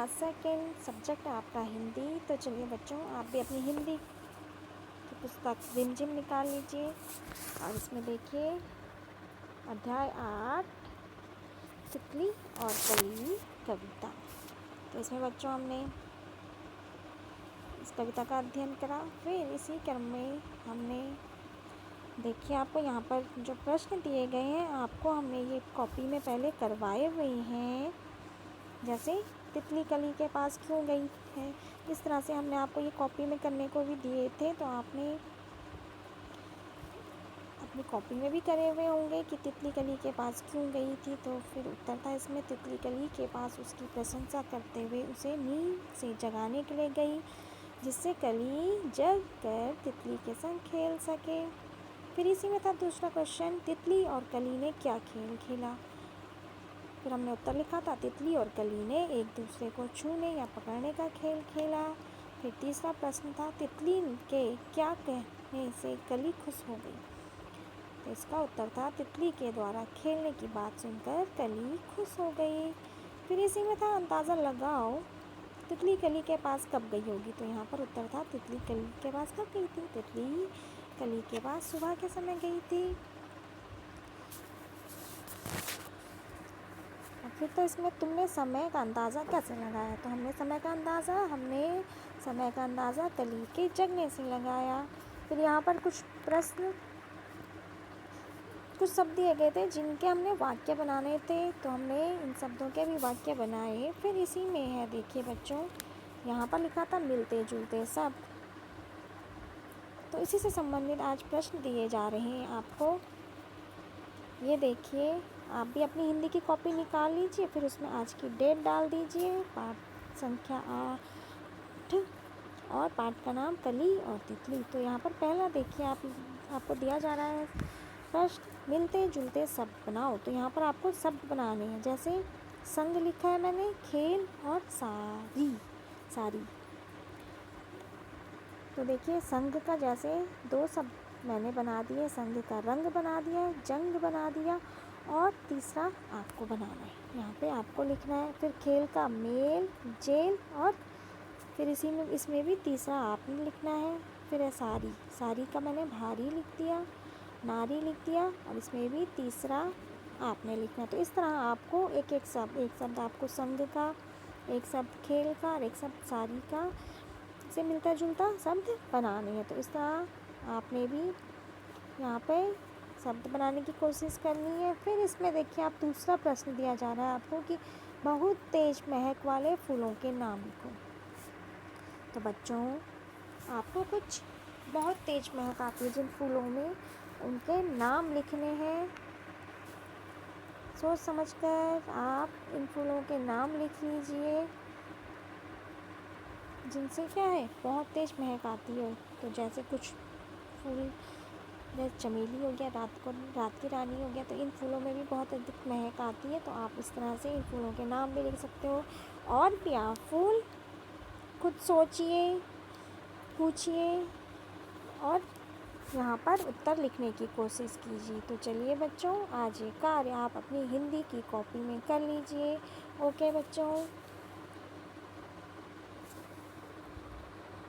Second, subject है आपका हिंदी। तो चलिए बच्चों, आप भी अपनी हिंदी की पुस्तक रिमझिम निकाल लीजिए और इसमें देखिए अध्याय 8 तितली और कली कविता। तो इसमें बच्चों हमने इस कविता का अध्ययन करा। फिर इसी क्रम में हमने देखिए आपको यहाँ पर जो प्रश्न दिए गए हैं आपको हमने ये कॉपी में पहले करवाए हुए हैं। जैसे तितली कली के पास क्यों गई है, इस तरह से हमने आपको ये कॉपी में करने को भी दिए थे। तो आपने अपनी कॉपी में भी करे हुए होंगे कि तितली कली के पास क्यों गई थी। तो फिर उत्तर था इसमें, तितली कली के पास उसकी प्रशंसा करते हुए उसे नींद से जगाने के लिए गई, जिससे कली जग कर तितली के संग खेल सके। फिर इसी में था दूसरा क्वेश्चन, तितली और कली ने क्या खेल खेला। फिर हमने उत्तर लिखा था, तितली और कली ने एक दूसरे को छूने या पकड़ने का खेल खेला। फिर तीसरा प्रश्न था, तितली के क्या कहने से कली खुश हो गई। तो इसका उत्तर था, तितली के द्वारा खेलने की बात सुनकर कली खुश हो गई। फिर इसी में था, अंदाज़ा लगाओ तितली कली के पास कब गई होगी। तो यहाँ पर उत्तर था, तितली कली के पास कब गई थी। तितली कली के पास सुबह के समय गई थी। और फिर तो इसमें तुमने समय का अंदाज़ा कैसे लगाया। तो हमने समय का अंदाज़ा कली के जगने से लगाया। फिर यहाँ पर कुछ शब्द दिए गए थे जिनके हमने वाक्य बनाने थे, तो हमने इन शब्दों के भी वाक्य बनाए। फिर इसी में है देखिए बच्चों, यहाँ पर लिखा था मिलते जुलते शब्द। तो इसी से संबंधित आज प्रश्न दिए जा रहे हैं आपको। ये देखिए, आप भी अपनी हिंदी की कॉपी निकाल लीजिए, फिर उसमें आज की डेट डाल दीजिए, पाठ संख्या 8 और पाठ का नाम कली और तितली। तो यहाँ पर पहला देखिए आपको दिया जा रहा है प्रश्न, मिलते जुलते शब्द बनाओ। तो यहाँ पर आपको शब्द बनाने हैं, जैसे संग लिखा है मैंने, खेल और सारी। तो देखिए संग का जैसे 2 शब्द मैंने बना दिए, संग का रंग बना दिया, जंग बना दिया, और तीसरा आपको बनाना है, यहाँ पे आपको लिखना है। फिर खेल का मेल, जेल, और फिर इसमें भी तीसरा आपने लिखना है। फिर है सारी का मैंने भारी लिख दिया, नारी लिख दिया, और इसमें भी तीसरा आपने लिखना है। तो इस तरह आपको एक शब्द आपको संग का, एक शब्द खेल का और एक शब्द सारी का से मिलता जुलता शब्द बनाने हैं। तो इस तरह आपने भी यहाँ पे शब्द बनाने की कोशिश करनी है। फिर इसमें देखिए आप दूसरा प्रश्न दिया जा रहा है आपको कि बहुत तेज महक वाले फूलों के नाम लिखो। तो बच्चों, आपको कुछ बहुत तेज महक आती है जिन फूलों में, उनके नाम लिखने हैं। सोच समझकर आप इन फूलों के नाम लिख लीजिए जिनसे क्या है, बहुत तेज महक आती है। तो जैसे कुछ फूल, जैसे चमेली हो गया, रात की रानी हो गया, तो इन फूलों में भी बहुत अधिक महक आती है। तो आप इस तरह से इन फूलों के नाम भी लिख सकते हो। और भी आप फूल खुद सोचिए, पूछिए और यहाँ पर उत्तर लिखने की कोशिश कीजिए। तो चलिए बच्चों, आज ये कार्य आप अपनी हिंदी की कॉपी में कर लीजिए। ओके बच्चों।